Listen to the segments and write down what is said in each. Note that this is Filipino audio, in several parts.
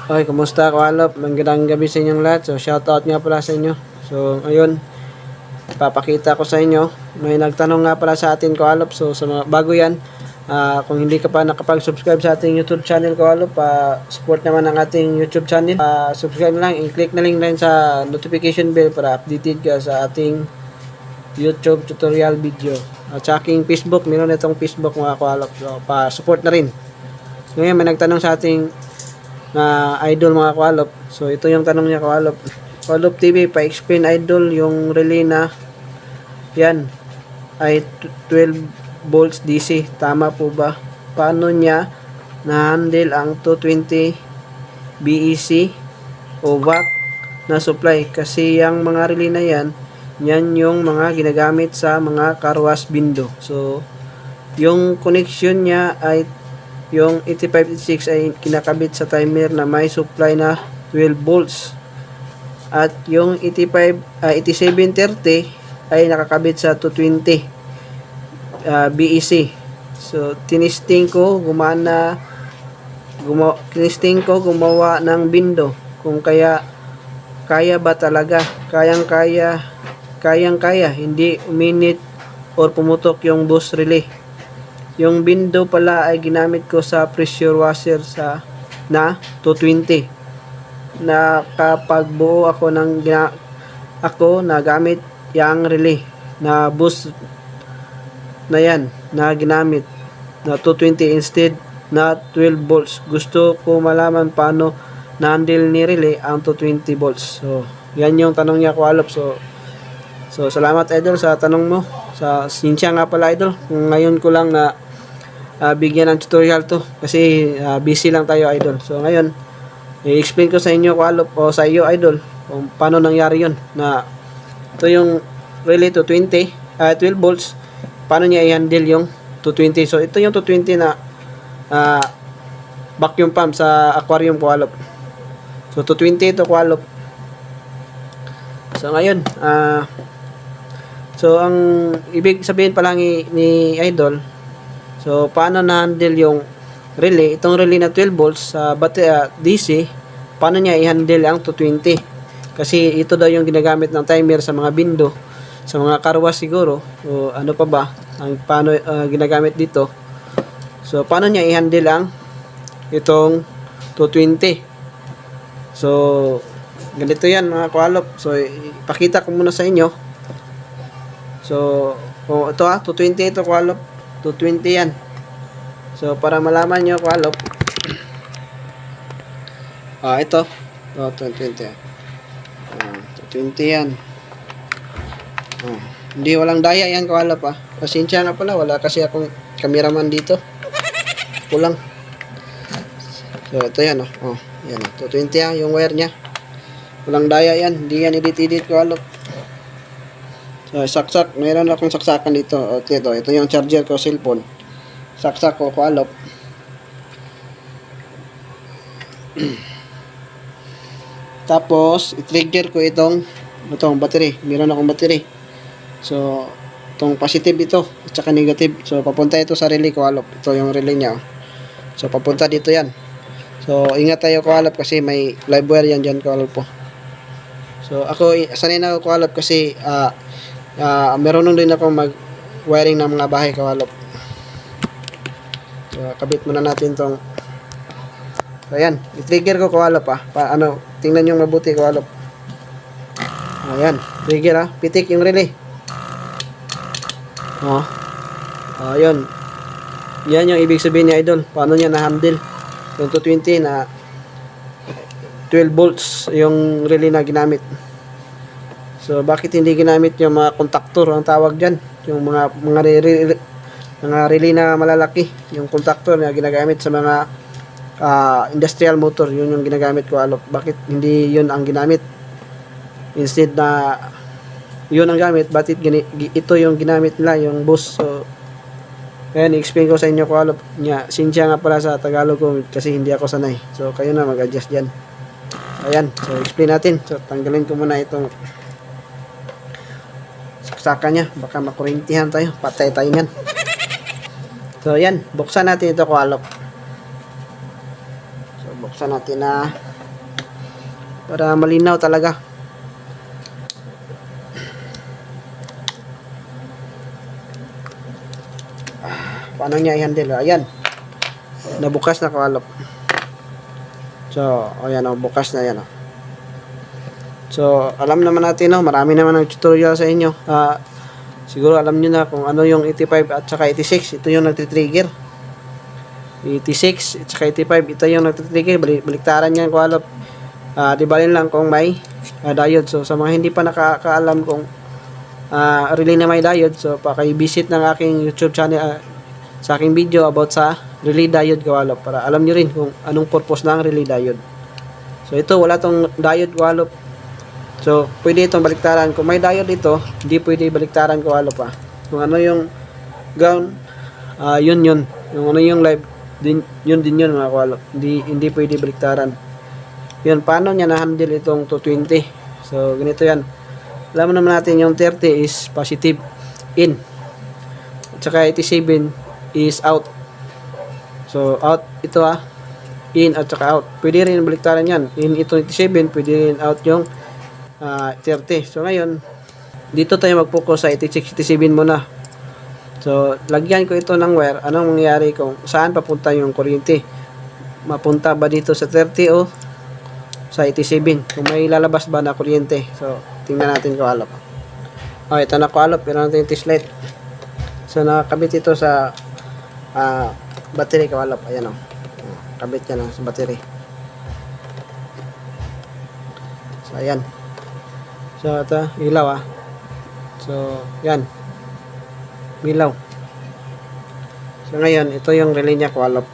Okay, kumusta Kualop? Magandang gabi sa inyong lahat. So, shoutout nga pala sa inyo. So, ngayon, papakita ko sa inyo. May nagtanong nga pala sa atin Kualop. So, sa mga bago yan, kung hindi ka pa nakapag-subscribe sa ating YouTube channel Kualop, support naman ang ating YouTube channel. Subscribe lang, i-click na link na rin sa notification bell para updated ka sa ating YouTube tutorial video. At sa aking Facebook, meron na itong Facebook mga Kualop. So, pa-support na rin. Ngayon, may nagtanong sa ating idol mga Kualop. So ito yung tanong niya Kualop. Kualop TV, pa-explain idol yung relay na yan ay 12 volts DC. Tama po ba? Paano niya na-handle ang 220 BEC o watt na supply? Kasi yung mga relay na yan yung mga ginagamit sa mga car wash window. So yung connection niya ay yung 8586 ay kinakabit sa timer na may supply na 12 volts. At yung 8730 ay nakakabit sa 220 BEC. So, tinisting ko gumawa ng window. Kung kaya ba talaga? Kayang-kaya. Hindi uminit or pumutok yung bus relay. Yung window pala ay ginamit ko sa pressure washer na 220. Nakapagbuo ako na gamit yung relay na bus na yan na ginamit na 220 instead na 12 volts. Gusto ko malaman paano na-handle ni relay ang 220 volts. So, yan yung tanong niya Kualop. So salamat idol sa tanong mo. Sinsya nga pala idol. Ngayon ko lang na bigyan ng tutorial to kasi busy lang tayo idol. So ngayon i-explain ko sa inyo Kualop o sa iyo idol kung paano nangyari yon na ito yung relay to 12 volts, paano niya i-handle yung 220. So ito yung 220 na vacuum pump sa aquarium Kualop. So 220 ito Kualop. So ngayon so ang ibig sabihin pa lang ni idol, so paano na-handle yung relay, itong relay na 12 volts sa DC, paano niya i-handle ang 220? Kasi ito daw yung ginagamit ng timer sa mga window, sa mga car wash siguro, o ano pa ba ang paano ginagamit dito. So paano niya i-handle ang itong 220? So ganito yan mga Kualop. So ipakita ko muna sa inyo. So ito 220 ito Kualop, 220 yan. So para malaman nyo Kualop, ito 220 220 yan. Hindi walang daya yan Kualop pasensya nga pala, wala kasi akong cameraman dito, kulang. So ito yan yan 220 yung wire nya, walang daya yan, hindi yan edit Kualop. So saksak, mayroon akong saksakan dito. Ito yung charger ko, cellphone. Saksak ko Kualop. Tapos i-trigger ko itong battery. Meron akong battery. So itong positive ito at saka negative. So papunta ito sa relay Kualop. Ito yung relay niya. So papunta dito yan. So ingat tayo Kualop kasi may live wire yan dyan Kualop po. So ako sanay na ako Kualop kasi meron din ako mag-wiring ng mga bahay Kualop. So, kabit muna natin tong. So, ayan. I-trigger ko Kualop tingnan nyo mabuti Kualop. Ayan. Trigger pitik yung relay. Ayan. Yan yung ibig sabihin ni idol. Paano niya na-handle yung 220 na 12 volts yung relay na ginamit. So bakit hindi ginamit yung mga contactor ang tawag diyan, yung mga relay na malalaki, yung contactor na ginagamit sa mga industrial motor, yun yung ginagamit Kualop. Bakit hindi yun ang ginamit? Instead na yun ang gamit, bakit ito yung ginamit nila, yung bus. So ayan, i-explain ko sa inyo Kualop nya. Sinsya nga pala sa Tagalog ko kasi hindi ako sanay. So kayo na mag-adjust diyan. Ayan, so explain natin. So tanggalin ko muna itong saksakan niya, baka makurintihan tayo, patay tayo yan. So, yan. Buksan natin ito, Kualop. So, buksan natin na para malinaw talaga. Paano niya i-handle? Ayan. Nabukas na, Kualop. So, ayan o. Bukas na yan o. So, alam naman natin o. Marami naman ang tutorial sa inyo. Siguro alam niyo na kung ano yung 85 at saka 86. Ito yung nagtitrigger. 86 at saka 85. Ito yung nagtitrigger. Baliktaran yan, Kualop. Di ba lang kung may diode. So, sa mga hindi pa nakakaalam kung relay na may diode, so paki-visit ng aking YouTube channel, sa aking video about sa relay diode, Kualop, para alam nyo rin kung anong purpose ng relay diode. So, ito, wala tong diode, Kualop. So, pwede itong baliktaran. Kung may diode dito, hindi pwede baliktaran, Kualop, kung ano yung ground, yun. Yung ano yung live, yun din mga Kualop. Hindi pwede baliktaran. Yun, paano niya na-handle itong 220? So, ganito yan. Alam naman natin yung 30 is positive in. At saka 87 is out. So, out ito in at saka out. Pwede rin baliktaran yan. In ito 87, pwede rin out yung 30. So, ngayon, dito tayo mag-focus sa 86, 87 muna. So, lagyan ko ito ng wire. Anong mangyayari kung saan papunta yung kuryente? Mapunta ba dito sa 30 o sa 87? Kung may lalabas ba na kuryente? So, tingnan natin, Kualop. Ito na, Kualop. Pero natin yung test light. So, nakakabit ito sa battery, Kualop. Ayan o. Kabit yan sa battery. So, ayan. So, ito, ilaw So, yan. Ilaw. So, ngayon, ito yung relay niya, Kualop.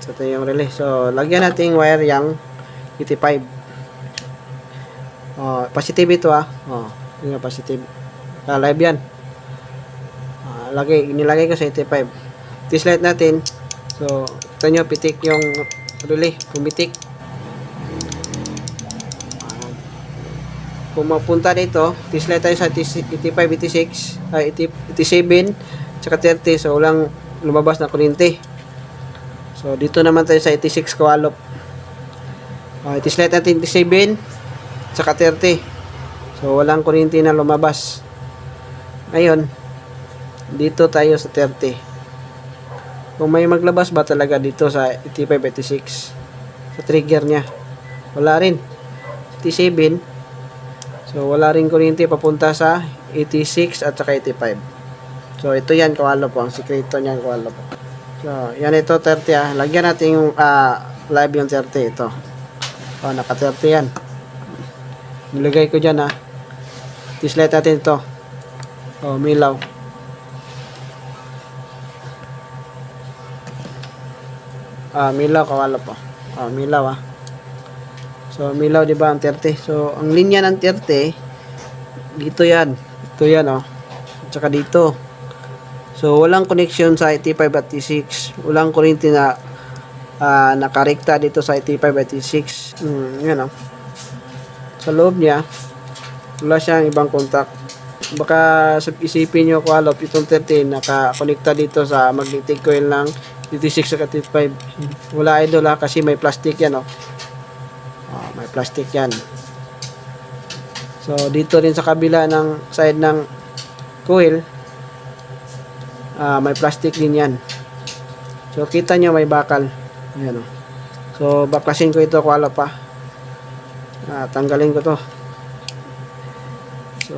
So, ito yung relay. So, lagyan natin wire yung 85. Positive ito yung positive. Live yan. Nilagay ko sa 85. Test light natin. So, ito nyo, pitik yung relay. Pumitik. Kung mapunta dito, test light tayo sa 85, 86, 87, tsaka 30. So, walang lumabas na kuryente. So, dito naman tayo sa 86, Kualop. Test light natin 87, tsaka 30. So, walang kuryente na lumabas. Ngayon, dito tayo sa 30. Kung may maglabas ba talaga dito sa 85, 86, sa trigger niya, wala rin. 87, so, wala rin kuryente papunta sa 86 at saka 85. So, ito yan, Kualop, ang sikreto niyan, Kualop. So, yan ito, 30 Lagyan natin yung live yung 30 ito. Naka 30 yan. Nilagay ko dyan, Test light natin ito. Milaw. Milaw, Kualop, milaw, So, milaw, di ba, ang 30. So, ang linya ng 30, dito yan. Ito yan, At saka dito. So, walang connection sa 85 at 86. Walang kuryente na nakarekta dito sa 85 at 86. Yan, Sa loob niya, wala siyang ibang contact. Baka isipin nyo, Kualop, itong 30, nakakonekta dito sa magnetic coil ng 86 at 85. Wala, idol, kasi may plastic yan, may plastic yan. So, dito rin sa kabila ng side ng coil, may plastic din yan. So, kita nyo may bakal. Ayan, So, baklasin ko ito, Kualop, tanggalin ko to. So,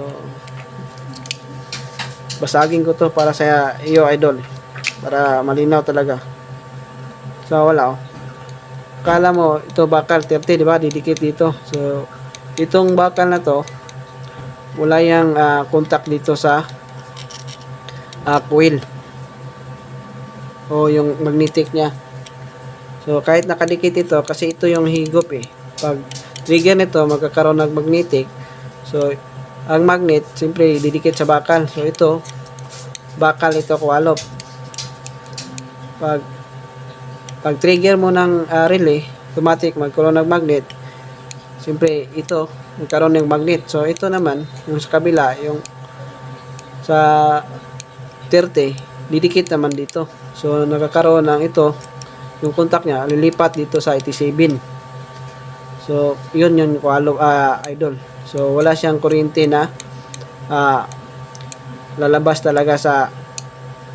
basagin ko to para sa iyo, idol. Para malinaw talaga. So, wala, Kala mo, ito bakal 30, di ba? Didikit dito. So, itong bakal na to, wala yung contact dito sa coil. O yung magnetic niya. So, kahit nakadikit ito, kasi ito yung higop Pag trigger nito, magkakaroon ng magnetic. So, ang magnet, simply didikit sa bakal. So, ito, bakal ito, Kualop. Pag trigger mo ng relay, automatic magkaroon ng magnet. Siyempre, ito, magkaroon ng magnet. So, ito naman, yung sa kabila, yung sa 30, didikit naman dito. So nagkakaroon ng ito, yung contact niya lilipat dito sa 87. So yun yung idol. So wala siyang kuryente na lalabas talaga sa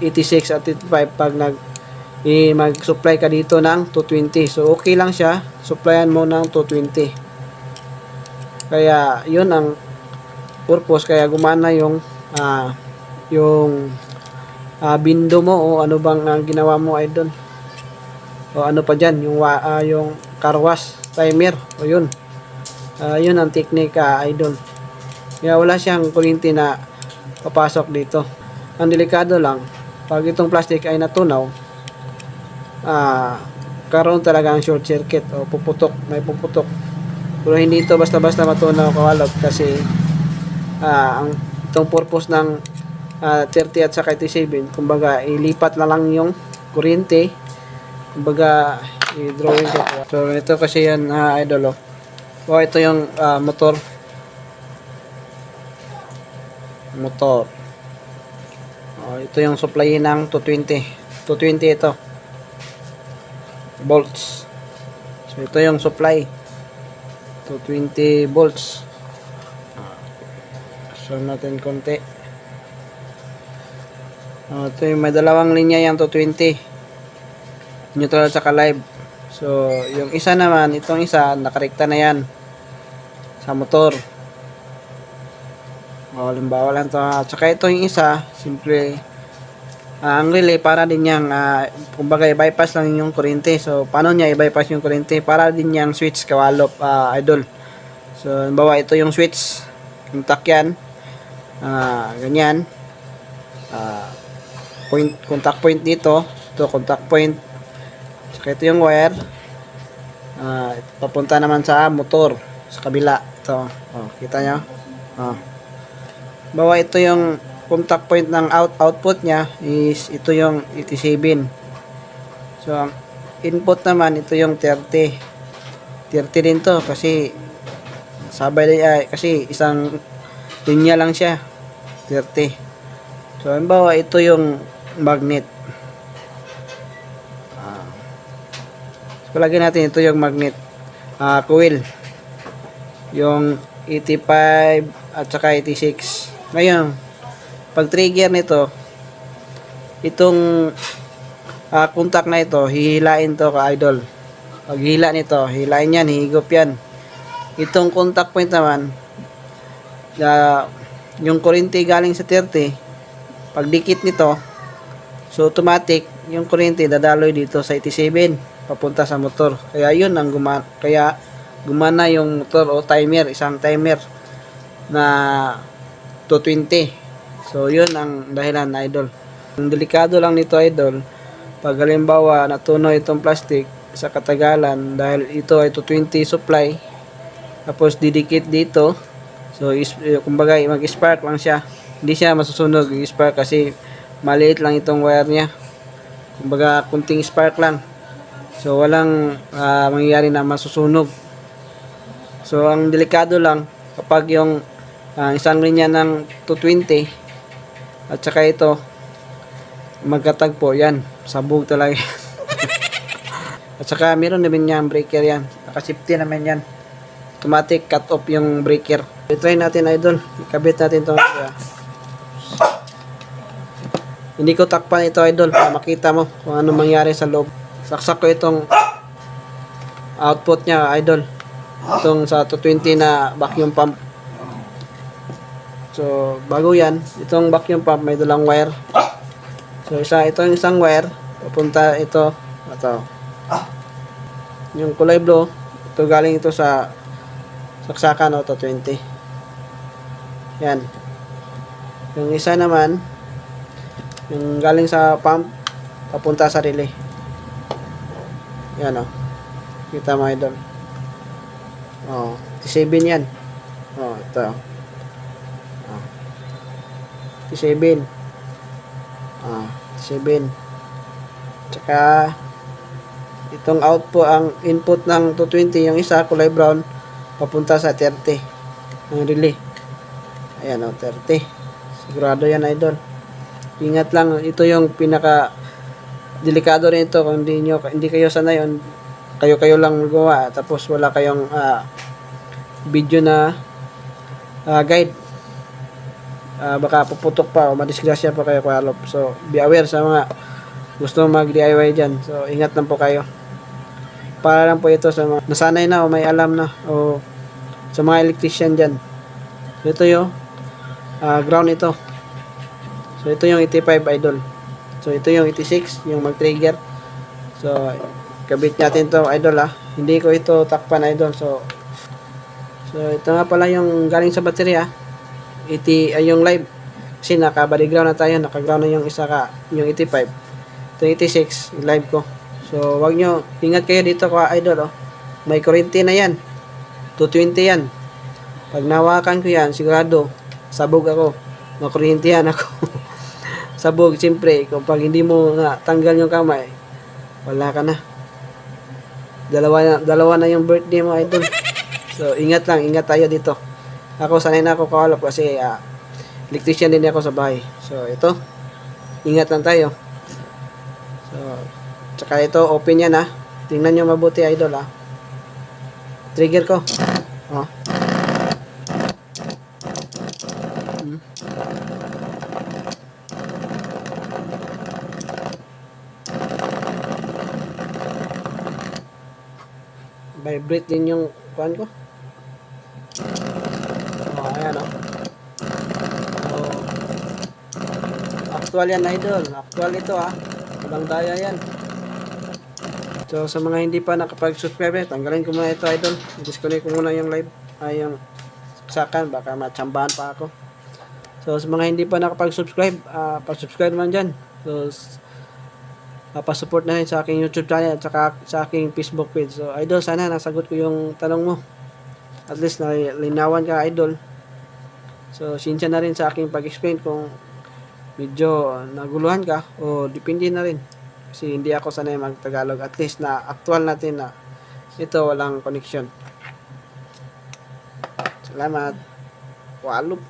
86 at 85 pag mag-supply ka dito ng 220. So okay lang siya, supplyan mo ng 220. Kaya yun ang purpose, kaya gumana yung bindo mo o ano bang ginawa mo idol. O ano pa dyan, yung car wash timer, o yun. Yun ang technique idol. Kaya wala siyang kuryente na papasok dito. Ang delikado lang, pag itong plastic ay natunaw, karoon talaga ang short circuit o puputok, may puputok. Pero hindi ito basta-basta matunaw kawalog, kasi itong purpose ng 30 at saka 87, kumbaga ilipat na lang yung kuryente, kumbaga i-drawing ko. So ito kasi yan idol. Ito yung motor. Ito yung supply ng 220 ito volts. So ito yung supply 220 volts. So natin konti. Ito yung may dalawang linya yung 220, neutral at saka live. So yung isa naman, itong isa nakarekta na yan sa motor. Halimbawa lang to. At saka ito yung isa, simple ang relay para din yang kumbaga i-bypass lang yung kuryente. So paano niya i-bypass yung kuryente? Para din yang switch kawalop idol. So halimbawa ito yung switch, contact yan, ganyan, contact point dito, ito contact point. Saka ito yung wire, papunta naman sa motor sa kabila. Ito, kita nyo. Bawa ito yung contact point ng output niya is ito yung 87. So ang input naman ito yung 30 din to, kasi sabay din kasi isang linya lang siya, 30. So halimbawa ito yung magnet. So lagyan natin ito yung magnet coil, yung 85 at saka 86. Ngayon pag trigger nito, itong contact na ito, hihilain to idol. Pag hila nito, hilain yan, hihigop yan. Itong contact point naman, yung kuryente galing sa 30, pag dikit nito, so automatic yung kuryente dadaloy dito sa 87 papunta sa motor. Kaya yun ang gumana yung motor o timer, isang timer na 220. So yun ang dahilan idol. Ang delikado lang nito idol, pag halimbawa natunaw itong plastic sa katagalan, dahil ito ay 220 supply, tapos didikit dito, so kumbaga mag-spark lang siya, hindi siya masusunog yung spark kasi maliit lang itong wire niya, kumbaga kunting spark lang, so walang mangyayari na masusunog. So ang delikado lang kapag yung isang linya ng 220 at saka ito magkatagpo, yan sabog talaga. At saka meron naman yan breaker, yan naka-safety naman yan, automatic cut off yung breaker. I-try natin idol, ikabit natin ito. Hindi ko takpan ito idol para makita mo kung ano mangyari sa loob. Saksak ko itong output nya idol, itong sa 220 na vacuum pump. So bago yan, itong vacuum pump may dalang wire. So ito yung isang wire, papunta ito yung kulay blue, ito galing ito sa saksakan o 220. Yan. Yung isa naman, yung galing sa pump papunta sa relay. Yan kita mo idol. 7 yan. Ito 7. 7. Tsaka itong output, ang input ng 220, yung isa kulay brown papunta sa 30 ng relay. Ayan 30. Sigurado yan idol. ingat lang, ito yung pinaka delikado rin ito kung hindi kayo sanay on kayo lang magawa tapos wala kayong video na guide. Baka puputok pa o madisgrasya pa kayo Kuya Alop. So be aware sa mga gusto mag DIY dyan. So ingat lang po kayo. Para lang po ito sa mga nasanay na o may alam na o sa mga electrician dyan. Ito yung ground ito. So ito yung 85 idol. So ito yung 86 yung mag-trigger. So kabit natin to idol Hindi ko ito takpan idol. So ito nga pala yung galing sa baterya. Yung live. Kasi naka-body ground na tayo. Naka-ground na yung isa yung 85. Ito 86 yung live ko. So wag nyo, ingat kayo dito idol May kurente na yan. 220 yan. Pag nawakan ko yan, sigurado sabog ako. Makuryentihan ako. Sabog, siyempre, kung pag hindi mo na tanggal yung kamay, wala ka na. Dalawa na yung birthday mo, idol. So, ingat tayo dito. Ako, sanay na ako Kuya Alop kasi electrician din ako sa bahay. So, ito, ingat lang tayo. So, tsaka ito, open yan Tingnan nyo mabuti, idol Trigger ko. Vibrate din yung kuhan ko. Ayan actual yan idol. Actual ito Ibang daya yan. So sa mga hindi pa nakapag-subscribe, tanggalin ko muna ito idol. Disconnect ko muna yung live. Yung saksakan, baka matsambahan pa ako. So sa mga hindi pa nakapag-subscribe, pag-subscribe naman dyan. So pa-support na rin sa aking YouTube channel at saka sa aking Facebook page. So idol, sana nasagot ko yung tanong mo. At least nalinawan ka idol. So sinsya na rin sa aking pag-explain kung medyo naguluhan ka o depende na rin. Kasi hindi ako sanay mag-Tagalog. At least na actual natin na ito walang connection. Salamat. Kuya Alop.